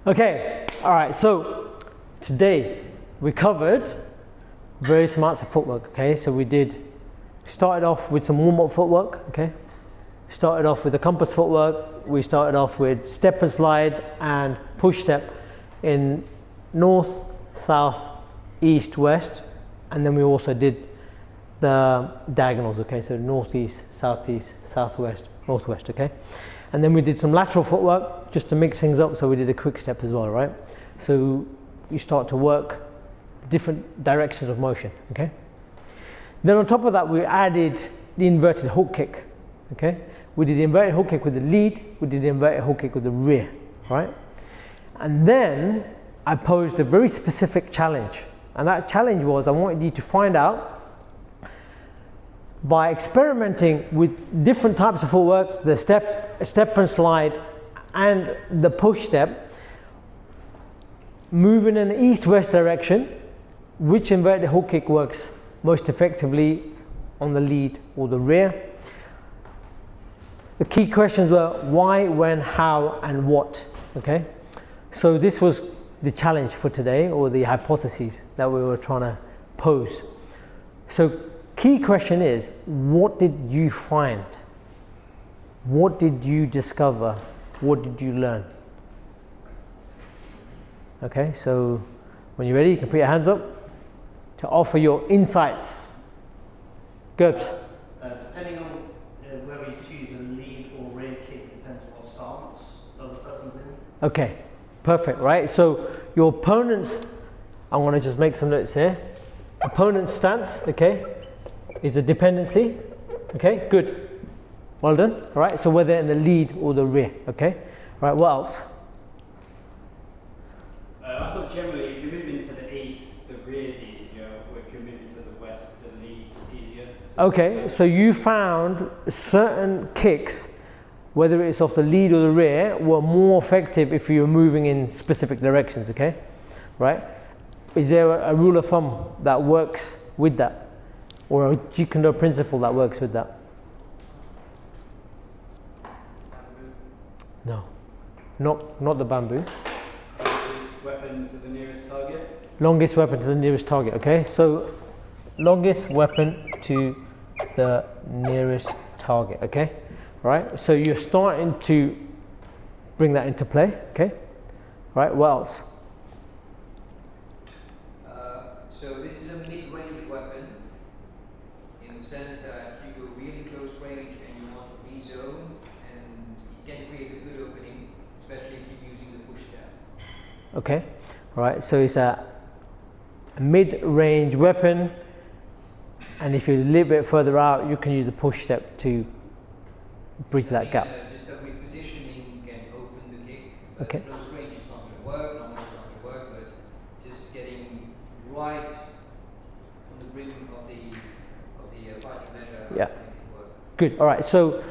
Okay, all right, so today we covered various amounts of footwork, okay? So we started off with some warm-up footwork, okay? Started off with the compass footwork, we started off with step and slide and push step in north, south, east, west, and then we also did the diagonals, okay? So northeast, southeast, southwest, northwest, okay? And then we did some lateral footwork just to mix things up, so we did a quick step as well, right? So you start to work different directions of motion, okay? Then on top of that, we added the inverted hook kick, okay? We did the inverted hook kick with the lead, we did the inverted hook kick with the rear, right? And then I posed a very specific challenge, and that challenge was I wanted you to find out, by experimenting with different types of footwork, the step and slide and the push step, moving in an east-west direction, which inverted hook kick works most effectively on the lead or the rear. The key questions were why, when, how, and what, okay? So this was the challenge for today, or the hypotheses that we were trying to pose. So key question is, what did you find? What did you discover? What did you learn? Okay, so when you're ready, you can put your hands up to offer your insights. Gerbs. Depending on whether you choose a lead or rear kick, it depends what stance the other person's in. Okay, perfect, right? So your opponent's, I want to just make some notes here. Opponent's stance, okay, is a dependency. Okay, good. Well done. All right, so whether in the lead or the rear, okay? All right, what else? I thought generally if you move into the east, the rear is easier, or if you move into the west, the lead's easier. Okay, so you found certain kicks, whether it's off the lead or the rear, were more effective if you were moving in specific directions, okay? Right? Is there a rule of thumb that works with that? Or a Jeet Kune Do principle that works with that? No, not the bamboo. Closest weapon to the nearest target. Longest weapon to the nearest target, okay? So, longest weapon to the nearest target, okay? Right, so you're starting to bring that into play, okay? Right, what else? So this is a mid-range weapon, in the sense that if you go really close range and you want to rezone, and you can create a good opening, especially if you're using the push step. Okay, all right, so it's a mid-range weapon, and if you're a little bit further out, you can use the push step to bridge that gap. Just a repositioning can open the kick. Okay. Close range is not going to work, long range is not going to work, but just getting right on the rim of the fighting measure Yeah. makes it work. Good, all right, so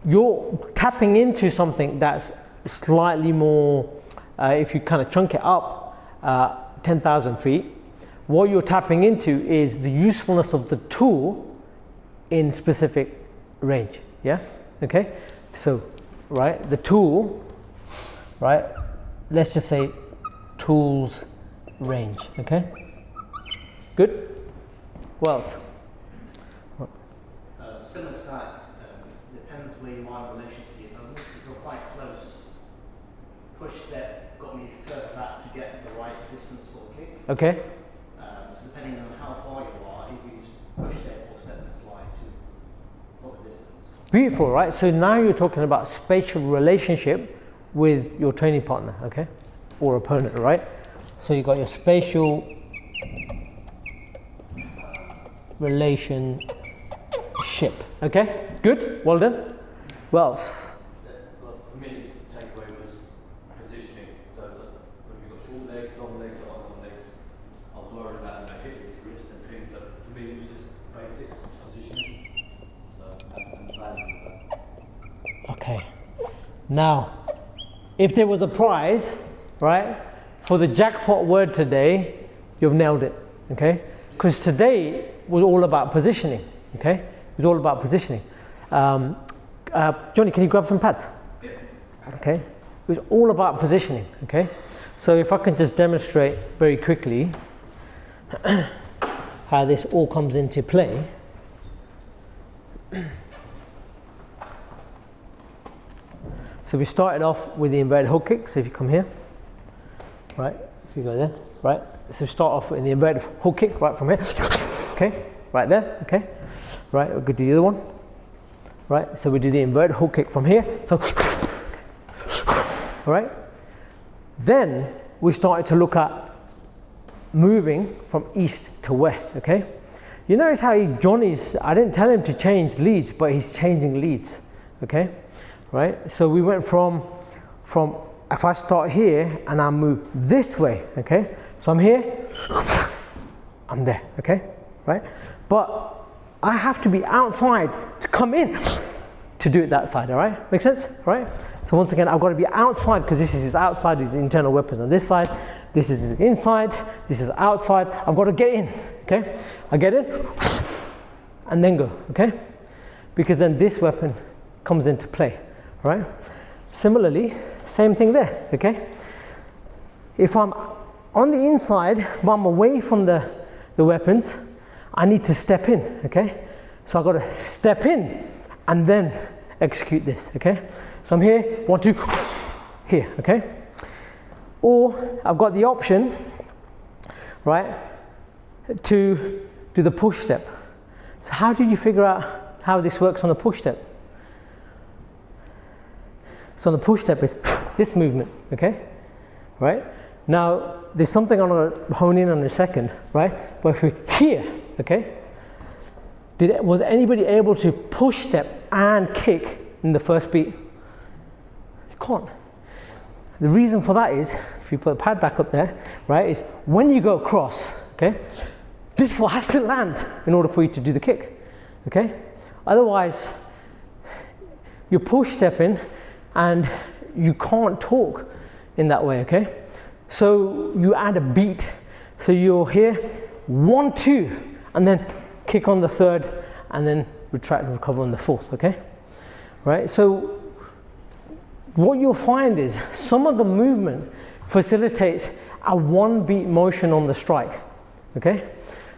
you're tapping into something that's slightly more, if you kind of chunk it up 10,000 feet, what you're tapping into is the usefulness of the tool in specific range, yeah? Okay, so, right, the tool, right, let's just say tools range, okay? Good? What else? Similar to that, depends where you are in relation to the opponent. If you're quite close, push step got me further back to get the right distance for the kick. Okay, So depending on how far you are, you use push step or step and slide for the distance. beautiful, right? So now you're talking about spatial relationship with your training partner, okay? Or opponent, right? So you've got your spatial relationship, okay? Good, well done. What else? Well, for me, the takeaway was positioning. So when you've got short legs, long legs, or long legs, I was worried about hitting his wrist and things. So for me, it was just basics, positioning. So and the value of that. Okay. Now, if there was a prize, right, for the jackpot word today, you've nailed it, okay? Because today was all about positioning, okay? It was all about positioning. Johnny, can you grab some pads? Okay. It was all about positioning, okay? So if I can just demonstrate very quickly how this all comes into play. So we started off with the inverted hook kick. So if you come here, right, if you go there, right. So start off with the inverted hook kick right from here, okay, right there, okay, right. We could do the other one, right. So we do the inverted hook kick from here, all right. Then we started to look at moving from east to west, okay. You notice how Johnny's, I didn't tell him to change leads, but he's changing leads, okay. Right, so we went from if I start here and I move this way, okay, so I'm here, I'm there, okay, right, but I have to be outside to come in to do it that side, all right, make sense, right? So once again, I've got to be outside because this is his outside, his internal weapons on this side, this is his inside, this is outside, I've got to get in, okay, I get in and then go, okay, because then this weapon comes into play. Right? Similarly, same thing there, okay? If I'm on the inside, but I'm away from the weapons, I need to step in, okay? So I've got to step in and then execute this, okay? So I'm here, 1, 2, here, okay? Or I've got the option, right, to do the push step. So how did you figure out how this works on a push step? So the push step is this movement, okay? Right? Now, there's something I'm going to hone in on in a second, right? But if we're here, okay? Was anybody able to push step and kick in the first beat? You can't. The reason for that is, if you put the pad back up there, right, is when you go across, okay? This foot has to land in order for you to do the kick, okay? Otherwise, you're push stepping and you can't talk in that way, okay? So you add a beat. So you're here, 1, 2, and then kick on the third, and then retract and recover on the fourth, okay? Right, so what you'll find is some of the movement facilitates a 1 beat motion on the strike, okay?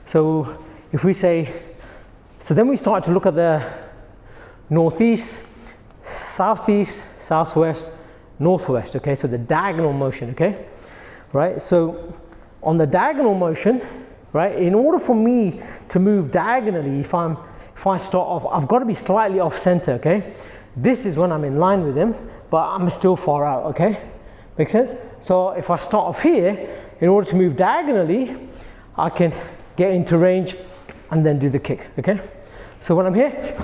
So if we say, so then we start to look at the northeast, southeast, southwest, northwest, okay, so the diagonal motion, okay, right? So on the diagonal motion, right, in order for me to move diagonally, if I start off, I've got to be slightly off center, okay? This is when I'm in line with him, but I'm still far out, okay? Make sense? So if I start off here, in order to move diagonally, I can get into range and then do the kick, okay? So when I'm here,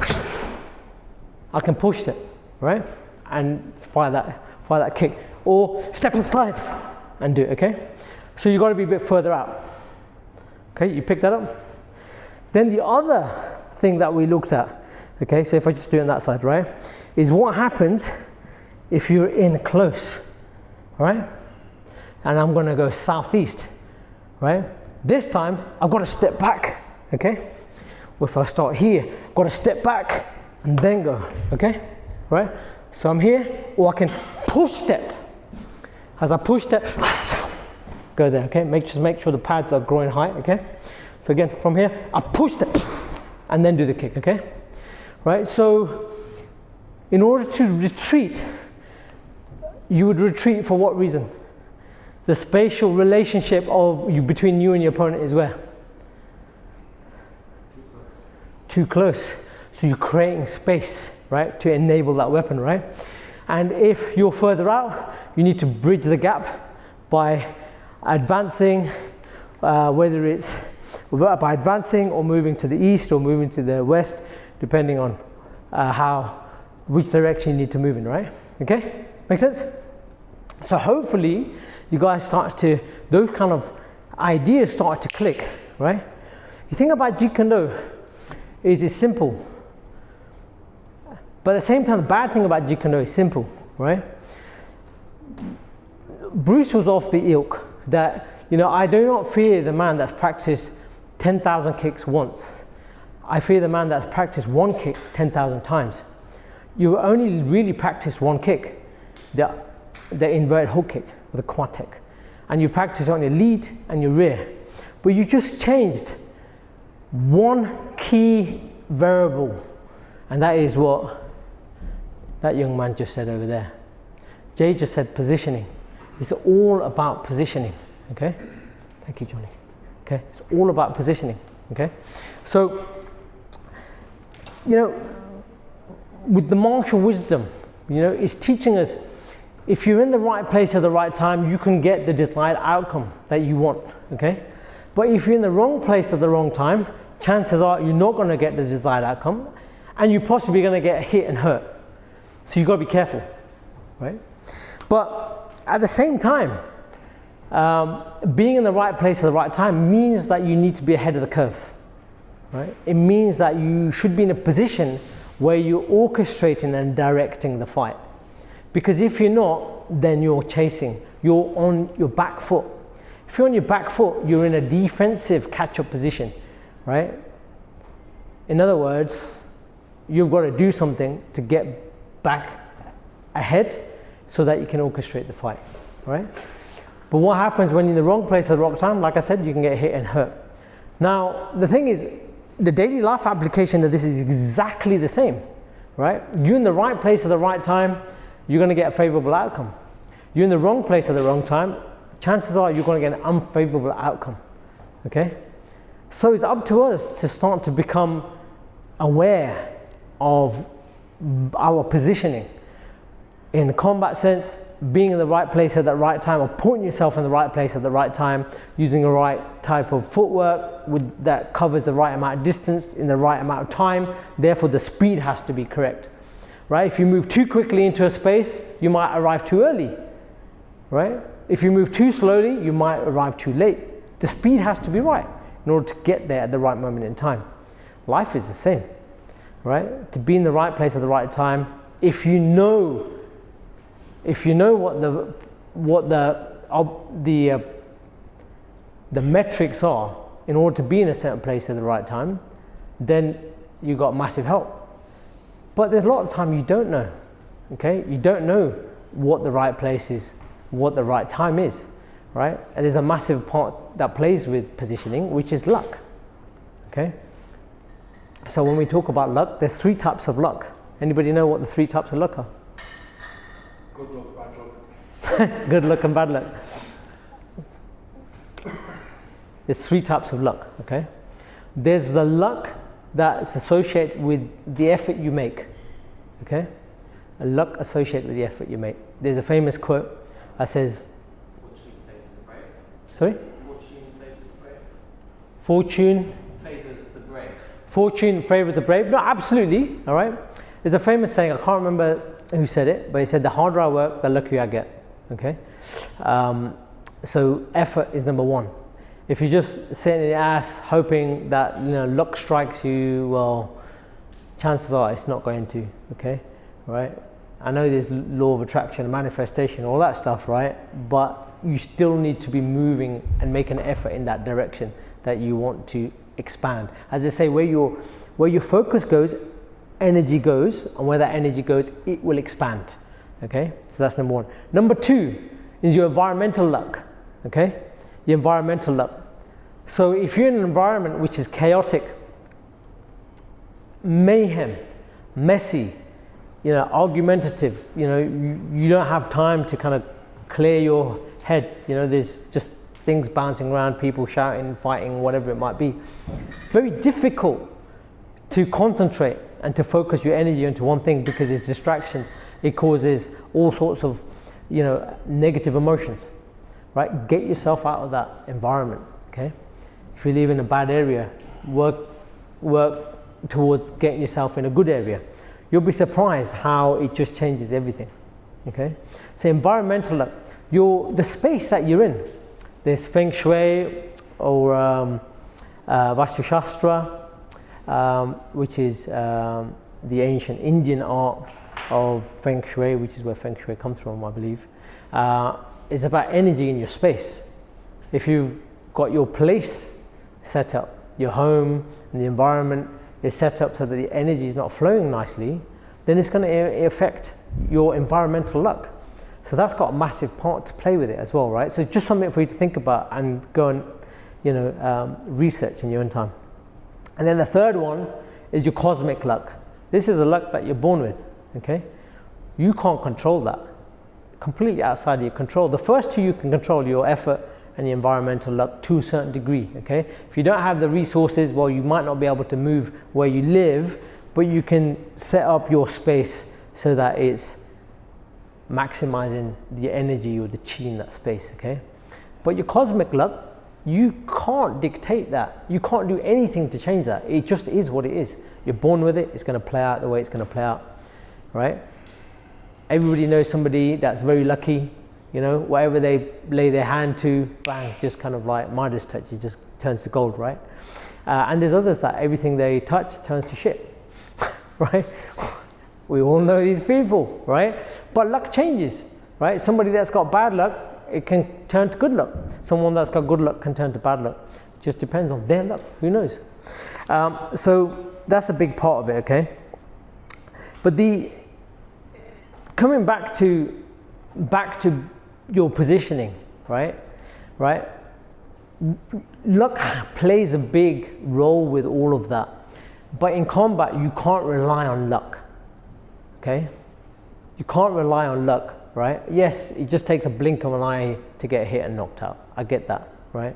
I can push it, right? And fire that kick, or step and slide and do it, okay? So you've got to be a bit further out. Okay, you pick that up. Then the other thing that we looked at, okay, so if I just do it on that side, right, is what happens if you're in close, right? And I'm going to go southeast, right? This time I've got to step back, okay? Well, if I start here, I've got to step back and then go, okay? Right? So I'm here, or I can push step. As I push step, go there, okay? Just make sure the pads are growing high, okay? So again, from here, I push step and then do the kick, okay? Right? So in order to retreat, you would retreat for what reason? The spatial relationship between you and your opponent is where? Too close. So you're creating space, right, to enable that weapon, right? And if you're further out, you need to bridge the gap by advancing, whether it's by advancing or moving to the east or moving to the west, depending on which direction you need to move in, right? Okay, make sense? So hopefully you guys those kind of ideas start to click, right? You think about Jeet Kune Do is it's simple. But at the same time, the bad thing about Jeet Kune Do is simple, right? Bruce was off the ilk that, I do not fear the man that's practiced 10,000 kicks once. I fear the man that's practiced one kick 10,000 times. You only really practice one kick, the inverted hook kick, or the quad kick. and you practice it on your lead and your rear. But you just changed one key variable, and that is what that young man just said over there. Jay just said positioning. It's all about positioning, okay? Thank you, Johnny. Okay, it's all about positioning, okay? So, you know, with the martial wisdom, you know, it's teaching us if you're in the right place at the right time, you can get the desired outcome that you want, okay? But if you're in the wrong place at the wrong time, chances are you're not going to get the desired outcome, and you're possibly going to get hit and hurt. So you've got to be careful, right? But at the same time, being in the right place at the right time means that you need to be ahead of the curve, right? It means that you should be in a position where you're orchestrating and directing the fight. Because if you're not, then you're chasing. You're on your back foot. If you're on your back foot, you're in a defensive catch-up position, right? In other words, you've got to do something to get back ahead so that you can orchestrate the fight, right? But what happens when you're in the wrong place at the wrong time? Like I said, you can get hit and hurt. Now, the thing is, the daily life application of this is exactly the same, right? You're in the right place at the right time, you're going to get a favorable outcome. You're in the wrong place at the wrong time, chances are you're going to get an unfavorable outcome, okay? So it's up to us to start to become aware of our positioning. In the combat sense, being in the right place at the right time, or putting yourself in the right place at the right time, using the right type of footwork that covers the right amount of distance in the right amount of time, therefore the speed has to be correct, right? If you move too quickly into a space, you might arrive too early, right? If you move too slowly, you might arrive too late. The speed has to be right in order to get there at the right moment in time. Life is the same, right? To be in the right place at the right time, if you know what the metrics are in order to be in a certain place at the right time, then you got massive help. But there's a lot of time you don't know, okay? You don't know what the right place is, what the right time is, right? And there's a massive part that plays with positioning, which is luck, okay? So when we talk about luck, there's 3 types of luck. Anybody know what the 3 types of luck are? Good luck, bad luck. Good luck and bad luck. There's 3 types of luck, okay? There's the luck that's associated with the effort you make, okay? A luck associated with the effort you make. There's a famous quote that says, Fortune favours the brave. sorry? Fortune favours the brave. Fortune Favours the brave. Fortune favours the brave. No, absolutely, all right? There's a famous saying, I can't remember who said it, but he said, the harder I work, the luckier I get, okay? So effort is number 1. If you just sit in your ass hoping that, you know, luck strikes you, well, chances are it's not going to, okay? Right? I know there's law of attraction, manifestation, all that stuff, right? But you still need to be moving and make an effort in that direction that you want to expand. As I say, where your focus goes, energy goes, and where that energy goes, it will expand, okay? So that's number 1. Number 2 is your environmental luck, okay? Your environmental luck. So if you're in an environment which is chaotic, mayhem, messy, you know, argumentative, you know, you don't have time to kind of clear your head, you know, there's just things bouncing around, people shouting, fighting, whatever it might be. Very difficult to concentrate and to focus your energy into one thing because it's distractions. It causes all sorts of, you know, negative emotions, right? Get yourself out of that environment, okay? If you live in a bad area, work towards getting yourself in a good area. You'll be surprised how it just changes everything, okay? So environmental luck, the space that you're in, there's Feng Shui or Vastu Shastra, which is the ancient Indian art of Feng Shui, which is where Feng Shui comes from, I believe. It's about energy in your space. If you've got your place set up, your home and the environment is set up so that the energy is not flowing nicely, then it's going to affect your environmental luck. So that's got a massive part to play with it as well, right? So just something for you to think about and go and, research in your own time. And then the third one is your cosmic luck. This is a luck that you're born with, okay? You can't control that. Completely outside of your control. The first two you can control, your effort and your environmental luck to a certain degree, okay? If you don't have the resources, well, you might not be able to move where you live, but you can set up your space so that it's maximizing the energy or the chi in that space, okay? But your cosmic luck, you can't dictate that. You can't do anything to change that. It just is what it is. You're born with it. It's going to play out the way it's going to play out, right? Everybody knows somebody that's very lucky. Whatever they lay their hand to, bang, just kind of like Midas touch, it just turns to gold, right? And there's others that everything they touch turns to shit, right? We all know these people, right? But luck changes, right? Somebody that's got bad luck, it can turn to good luck. Someone that's got good luck can turn to bad luck. It just depends on their luck, who knows? So that's a big part of it, okay? But coming back to your positioning, right? Luck plays a big role with all of that. But in combat, you can't rely on luck, okay? You can't rely on luck, right? Yes, it just takes a blink of an eye to get hit and knocked out. I get that, right?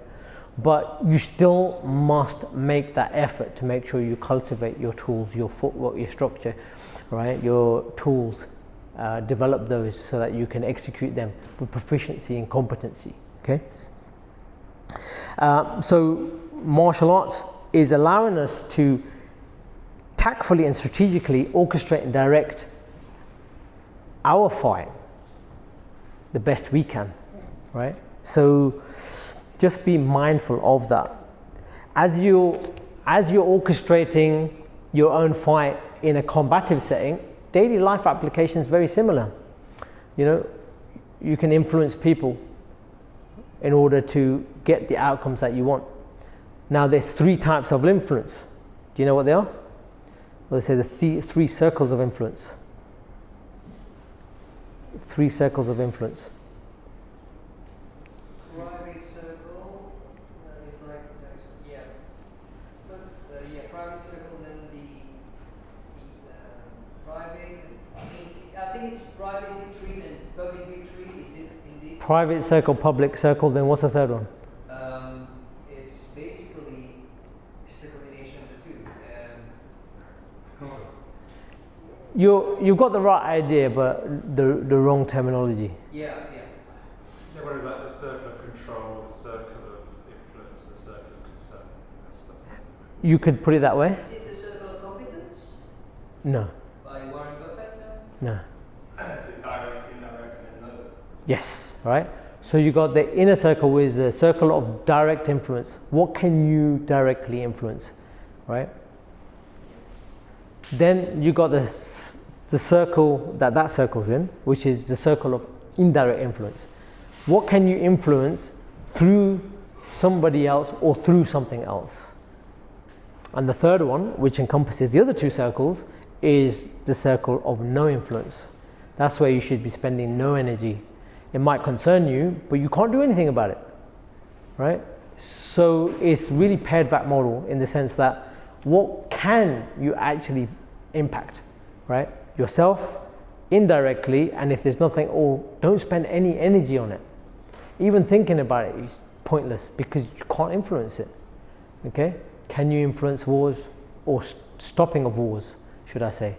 But you still must make that effort to make sure you cultivate your tools, your footwork, your structure, right? Your tools, develop those so that you can execute them with proficiency and competency, okay? So martial arts is allowing us to tactfully and strategically orchestrate and direct our fight the best we can, right? So just be mindful of that. As you're orchestrating your own fight in a combative setting, daily life application is very similar. You can influence people in order to get the outcomes that you want. Now there's 3 types of influence. Do you know what they are? Well, they say the 3 circles of influence. 3 circles of influence. Private circle is like private circle, then the private. I think it's private victory and public victory. Is it in this? Private circle, public circle. Then what's the third one? It's basically just a combination of the 2. Come on. You've got the right idea, but the wrong terminology. Yeah. Yeah, whereas like the circle of control, the circle of influence, and the circle of concern, that stuff. You could put it that way? Is it the circle of competence? No. By Warren Buffett now? No. Is it direct, indirect, and then another? Yes, right? So you got the inner circle, which is the circle of direct influence. What can you directly influence, right? Then you got the circle that circle's in, which is the circle of indirect influence. What can you influence through somebody else or through something else? And the third one, which encompasses the other 2 circles, is the circle of no influence. That's where you should be spending no energy. It might concern you, but you can't do anything about it, right? So it's really pared back model in the sense that what can you actually impact, right? Yourself, indirectly, and if there's nothing, don't spend any energy on it. Even thinking about it is pointless because you can't influence it, okay? Can you influence wars or stopping of wars, should I say,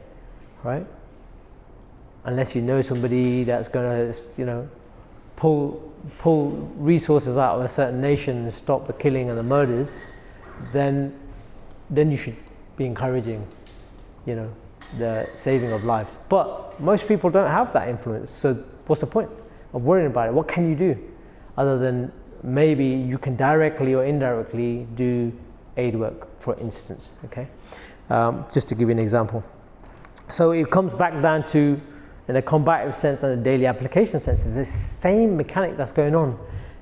right? Unless you know somebody that's going to, pull resources out of a certain nation and stop the killing and the murders, then you should be encouraging, the saving of lives. But most people don't have that influence. So what's the point of worrying about it? What can you do other than maybe you can directly or indirectly do aid work, for instance, okay? Just to give you an example. So it comes back down to, in a combative sense and a daily application sense, is the same mechanic that's going on.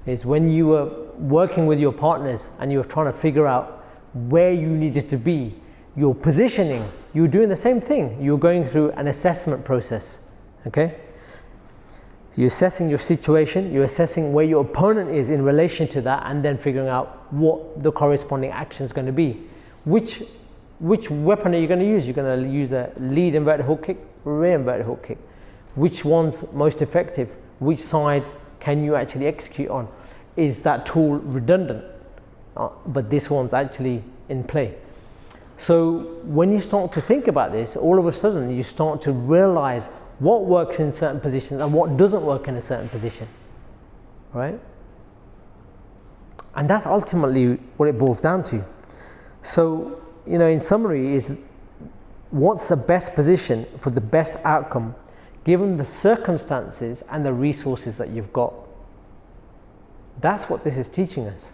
Is when you were working with your partners and you were trying to figure out where you needed to be, your positioning, you were doing the same thing. You were going through an assessment process, okay? You're assessing your situation, you're assessing where your opponent is in relation to that, and then figuring out what the corresponding action is going to be. Which weapon are you going to use? You're going to use a lead inverted hook kick, rear inverted hook kick. Which one's most effective? Which side can you actually execute on? Is that tool redundant? But this one's actually in play. So when you start to think about this, all of a sudden you start to realize what works in certain positions and what doesn't work in a certain position, right? And that's ultimately what it boils down to. So, in summary, is what's the best position for the best outcome given the circumstances and the resources that you've got. That's what this is teaching us.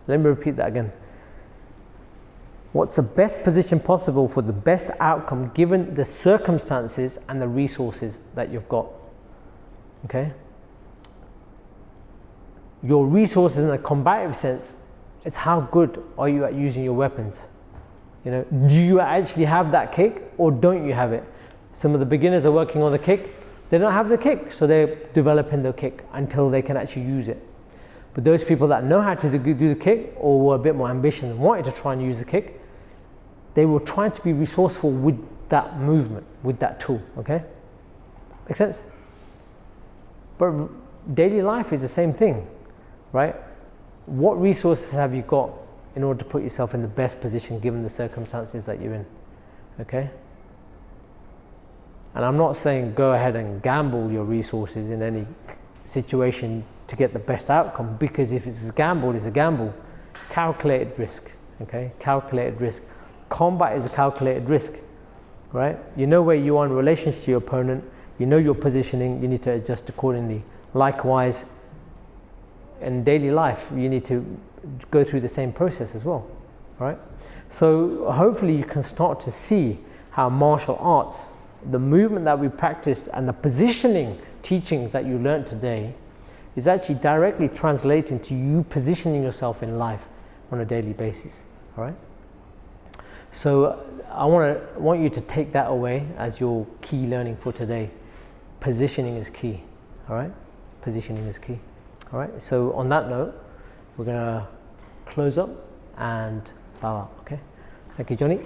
Let me repeat that again. What's the best position possible for the best outcome given the circumstances and the resources that you've got? Okay? Your resources in a combative sense is how good are you at using your weapons? Do you actually have that kick or don't you have it? Some of the beginners are working on the kick, they don't have the kick, so they're developing the kick until they can actually use it. But those people that know how to do the kick or were a bit more ambitious and wanted to try and use the kick, they will try to be resourceful with that movement, with that tool, okay? Make sense? But daily life is the same thing, right? What resources have you got in order to put yourself in the best position given the circumstances that you're in, okay? And I'm not saying go ahead and gamble your resources in any situation to get the best outcome, because if it's a gamble, it's a gamble. Calculated risk, okay? Calculated risk. Combat is a calculated risk, right? You know where you are in relation to your opponent, you know your positioning, you need to adjust accordingly. Likewise, in daily life, you need to go through the same process as well, right? So hopefully you can start to see how martial arts, the movement that we practiced and the positioning teachings that you learned today is actually directly translating to you positioning yourself in life on a daily basis, all right? So I want you to take that away as your key learning for today. Positioning is key, all right? Positioning is key, all right? So on that note, we're gonna close up and bow out, okay? Thank you, Johnny.